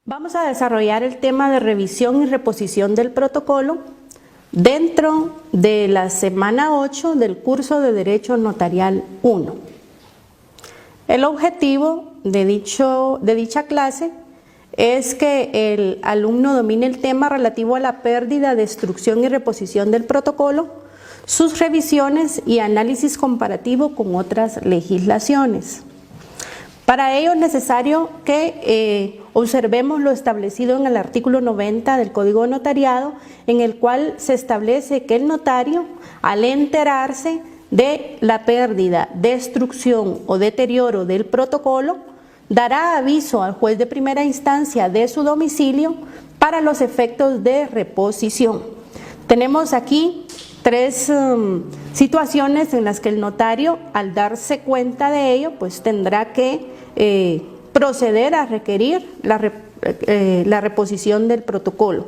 Vamos a desarrollar el tema de revisión y reposición del protocolo dentro de la semana 8 del curso de Derecho Notarial 1. El objetivo de dicha clase es que el alumno domine el tema relativo a la pérdida, destrucción y reposición del protocolo, sus revisiones y análisis comparativo con otras legislaciones. Para ello es necesario que observemos lo establecido en el artículo 90 del Código de Notariado, en el cual se establece que el notario, al enterarse de la pérdida, destrucción o deterioro del protocolo, dará aviso al juez de primera instancia de su domicilio para los efectos de reposición. Tenemos aquí tres situaciones en las que el notario, al darse cuenta de ello, pues tendrá que proceder a requerir la reposición del protocolo.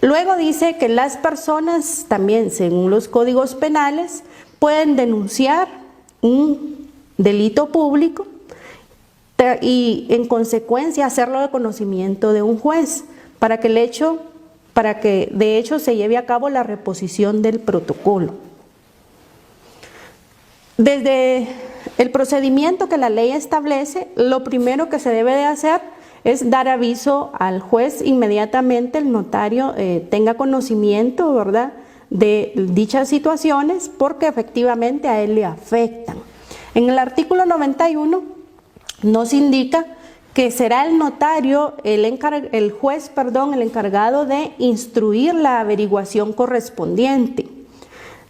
Luego dice que las personas también, según los códigos penales, pueden denunciar un delito público y en consecuencia hacerlo de conocimiento de un juez para que de hecho se lleve a cabo la reposición del protocolo. Desde el procedimiento que la ley establece, lo primero que se debe de hacer es dar aviso al juez inmediatamente el notario tenga conocimiento, ¿verdad?, de dichas situaciones, porque efectivamente a él le afectan. En el artículo 91 nos indica que será el notario, el juez, el encargado de instruir la averiguación correspondiente.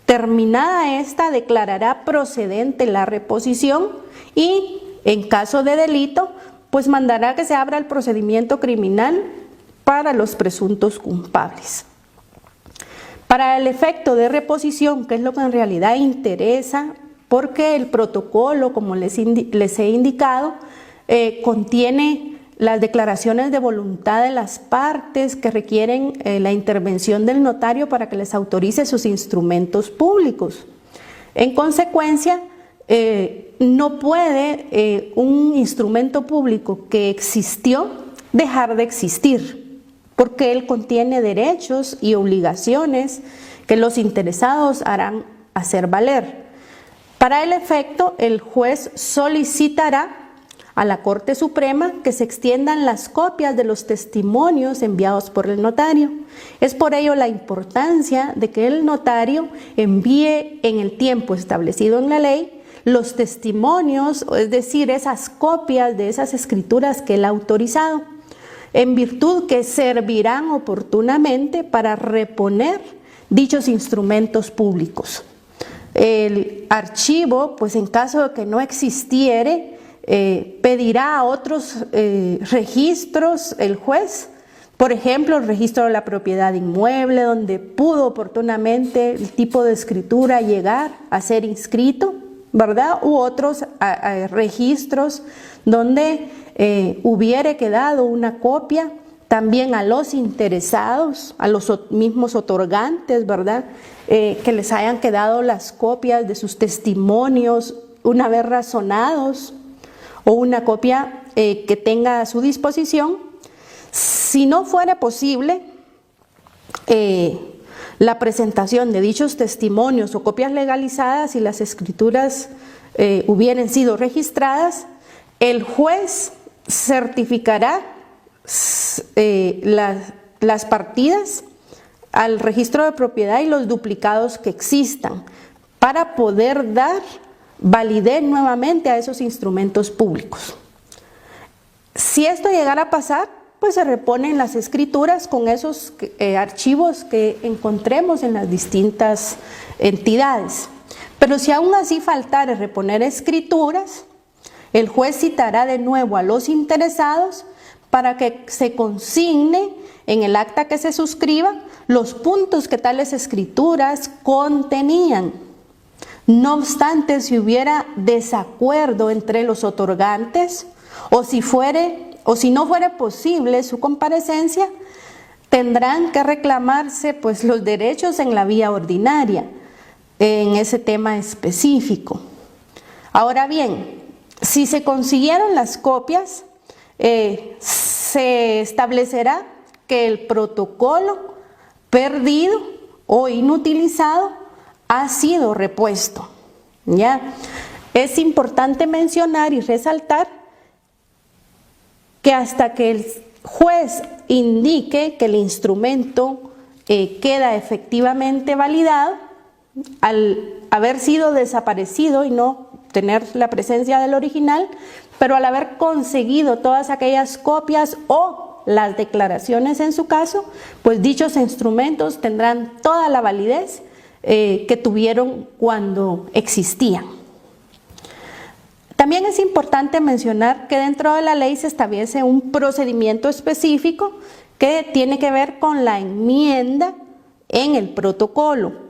Terminada esta, declarará procedente la reposición y, en caso de delito, pues mandará que se abra el procedimiento criminal para los presuntos culpables. Para el efecto de reposición, que es lo que en realidad interesa, porque el protocolo, como les he indicado, contiene las declaraciones de voluntad de las partes que requieren la intervención del notario para que les autorice sus instrumentos públicos. En consecuencia, no puede un instrumento público que existió dejar de existir, porque él contiene derechos y obligaciones que los interesados harán hacer valer. Para el efecto, el juez solicitará a la Corte Suprema que se extiendan las copias de los testimonios enviados por el notario. Es por ello la importancia de que el notario envíe en el tiempo establecido en la ley los testimonios, es decir, esas copias de esas escrituras que él ha autorizado, en virtud que servirán oportunamente para reponer dichos instrumentos públicos. El archivo, pues en caso de que no existiere, pedirá a otros registros el juez, por ejemplo, el registro de la propiedad inmueble, donde pudo oportunamente el tipo de escritura llegar a ser inscrito, ¿verdad? U otros registros donde hubiere quedado una copia, también a los interesados, a los mismos otorgantes, ¿verdad?, que les hayan quedado las copias de sus testimonios una vez razonados, o una copia que tenga a su disposición. Si no fuera posible la presentación de dichos testimonios o copias legalizadas y las escrituras hubieran sido registradas, el juez certificará las partidas al registro de propiedad y los duplicados que existan para poder dar validez nuevamente a esos instrumentos públicos. Si esto llegara a pasar, pues se reponen las escrituras con esos archivos que encontremos en las distintas entidades. Pero si aún así faltara reponer escrituras, el juez citará de nuevo a los interesados para que se consigne en el acta que se suscriba los puntos que tales escrituras contenían. No obstante, si hubiera desacuerdo entre los otorgantes o si no fuera posible su comparecencia, tendrán que reclamarse pues los derechos en la vía ordinaria en ese tema específico. Ahora bien, si se consiguieron las copias, se establecerá que el protocolo perdido o inutilizado ha sido repuesto. ¿Ya? Es importante mencionar y resaltar que hasta que el juez indique que el instrumento queda efectivamente validado, al haber sido desaparecido y no tener la presencia del original, pero al haber conseguido todas aquellas copias o las declaraciones en su caso, pues dichos instrumentos tendrán toda la validez que tuvieron cuando existían. También es importante mencionar que dentro de la ley se establece un procedimiento específico que tiene que ver con la enmienda en el protocolo.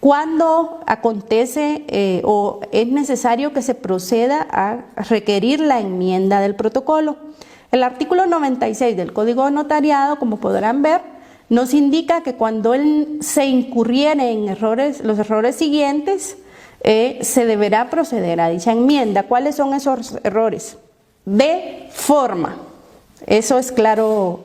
Cuando acontece o es necesario que se proceda a requerir la enmienda del protocolo. El artículo 96 del Código de Notariado, como podrán ver, nos indica que cuando se incurriere en los errores siguientes, se deberá proceder a dicha enmienda. ¿Cuáles son esos errores? De forma. Eso es claro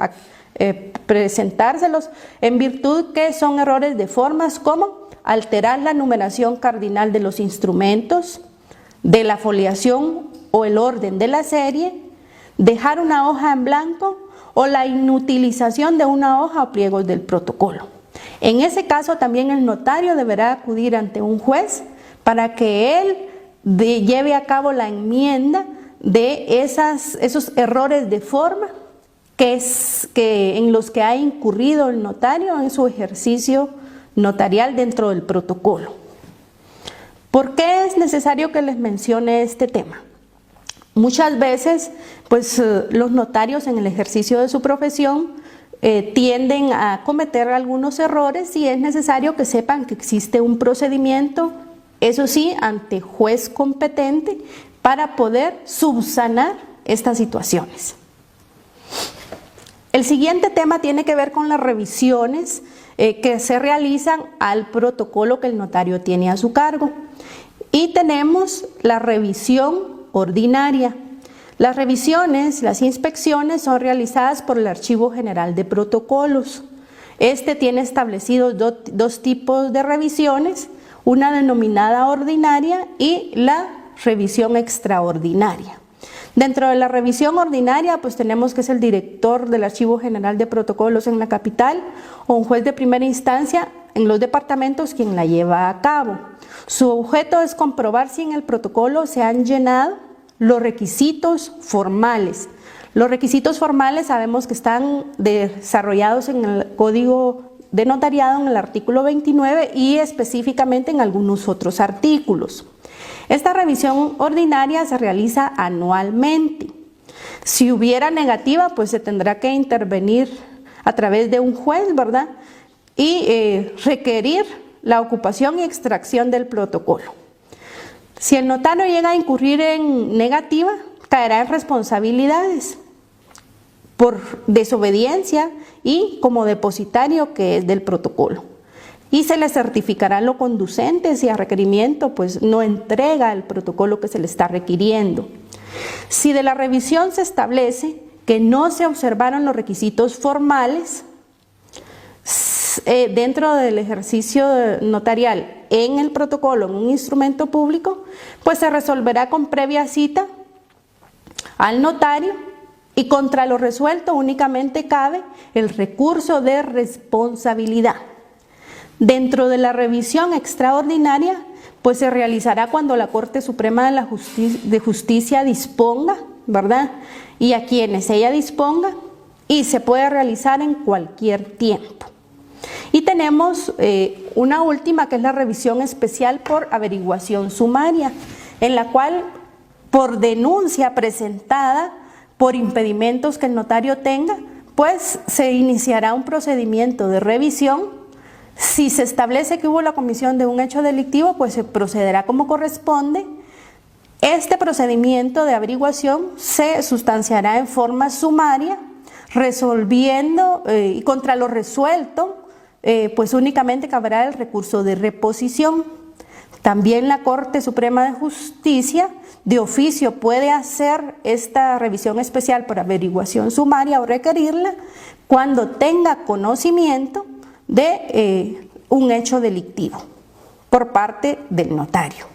presentárselos, en virtud que son errores de formas como alterar la numeración cardinal de los instrumentos, de la foliación o el orden de la serie, dejar una hoja en blanco o la inutilización de una hoja o pliegos del protocolo. En ese caso también el notario deberá acudir ante un juez para que él lleve a cabo la enmienda de esos errores de forma en los que ha incurrido el notario en su ejercicio notarial dentro del protocolo. ¿Por qué es necesario que les mencione este tema? Muchas veces, pues los notarios en el ejercicio de su profesión tienden a cometer algunos errores y es necesario que sepan que existe un procedimiento, eso sí, ante juez competente para poder subsanar estas situaciones. El siguiente tema tiene que ver con las revisiones que se realizan al protocolo que el notario tiene a su cargo. Y tenemos la revisión ordinaria. Las revisiones, las inspecciones son realizadas por el Archivo General de Protocolos. Este tiene establecidos dos tipos de revisiones, una denominada ordinaria y la revisión extraordinaria. Dentro de la revisión ordinaria, pues tenemos que es el director del Archivo General de Protocolos en la capital o un juez de primera instancia en los departamentos quien la lleva a cabo. Su objeto es comprobar si en el protocolo se han llenado los requisitos formales. Los requisitos formales sabemos que están desarrollados en el Código de Notariado en el artículo 29 y específicamente en algunos otros artículos. Esta revisión ordinaria se realiza anualmente. Si hubiera negativa, pues se tendrá que intervenir a través de un juez, ¿verdad? Y requerir la ocupación y extracción del protocolo. Si el notario llega a incurrir en negativa, caerá en responsabilidades por desobediencia y como depositario que es del protocolo. Y se le certificará lo conducente si a requerimiento pues no entrega el protocolo que se le está requiriendo. Si de la revisión se establece que no se observaron los requisitos formales dentro del ejercicio notarial en el protocolo, en un instrumento público, pues se resolverá con previa cita al notario y contra lo resuelto únicamente cabe el recurso de responsabilidad. Dentro de la revisión extraordinaria, pues se realizará cuando la Corte Suprema de Justicia disponga, ¿verdad? Y a quienes ella disponga, y se puede realizar en cualquier tiempo. Y tenemos una última que es la revisión especial por averiguación sumaria, en la cual por denuncia presentada por impedimentos que el notario tenga, pues se iniciará un procedimiento de revisión. Si se establece que hubo la comisión de un hecho delictivo, pues se procederá como corresponde. Este procedimiento de averiguación se sustanciará en forma sumaria, resolviendo y contra lo resuelto, pues únicamente caberá el recurso de reposición. También la Corte Suprema de Justicia de oficio puede hacer esta revisión especial por averiguación sumaria o requerirla cuando tenga conocimiento de un hecho delictivo por parte del notario.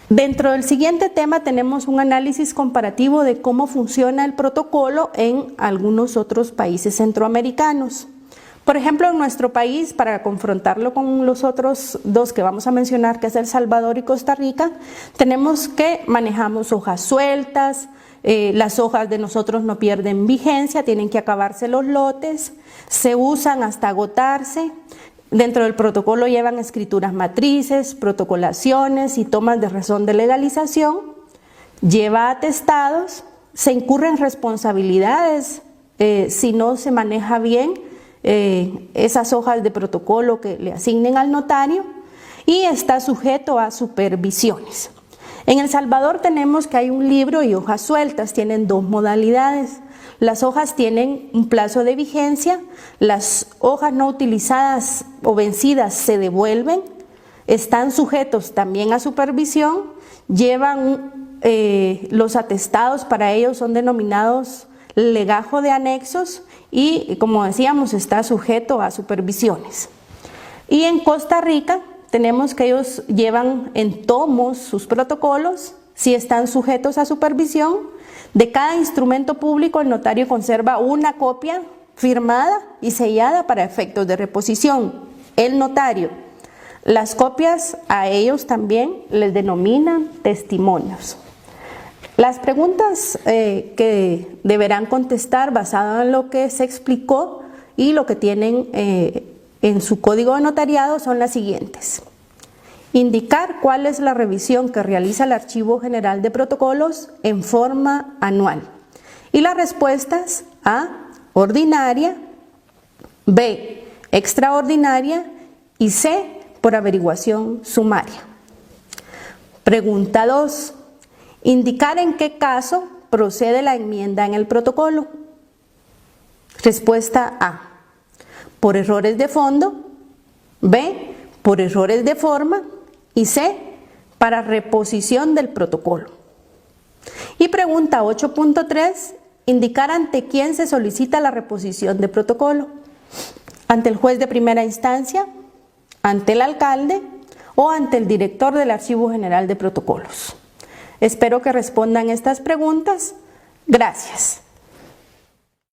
Dentro del siguiente tema tenemos un análisis comparativo de cómo funciona el protocolo en algunos otros países centroamericanos. Por ejemplo, en nuestro país, para confrontarlo con los otros dos que vamos a mencionar, que es El Salvador y Costa Rica, tenemos que manejamos hojas sueltas, las hojas de nosotros no pierden vigencia, tienen que acabarse los lotes, se usan hasta agotarse. Dentro del protocolo llevan escrituras matrices, protocolaciones y tomas de razón de legalización, lleva atestados, se incurren responsabilidades si no se maneja bien esas hojas de protocolo que le asignen al notario y está sujeto a supervisiones. En El Salvador tenemos que hay un libro y hojas sueltas, tienen dos modalidades. Las hojas tienen un plazo de vigencia, las hojas no utilizadas o vencidas se devuelven, están sujetos también a supervisión, llevan los atestados, para ellos son denominados legajo de anexos y, como decíamos, está sujeto a supervisiones. Y en Costa Rica tenemos que ellos llevan en tomos sus protocolos, si están sujetos a supervisión. De cada instrumento público el notario conserva una copia firmada y sellada para efectos de reposición. El notario. Las copias a ellos también les denominan testimonios. Las preguntas que deberán contestar basadas en lo que se explicó y lo que tienen en su código de notariado son las siguientes. Indicar cuál es la revisión que realiza el Archivo General de Protocolos en forma anual. Y las respuestas: A, ordinaria; B, extraordinaria; y C, por averiguación sumaria. Pregunta 2. Indicar en qué caso procede la enmienda en el protocolo. Respuesta A, por errores de fondo; B, por errores de forma; y C, para reposición del protocolo. Y pregunta 8.3, indicar ante quién se solicita la reposición de protocolo. Ante el juez de primera instancia, ante el alcalde o ante el director del Archivo General de Protocolos. Espero que respondan estas preguntas. Gracias.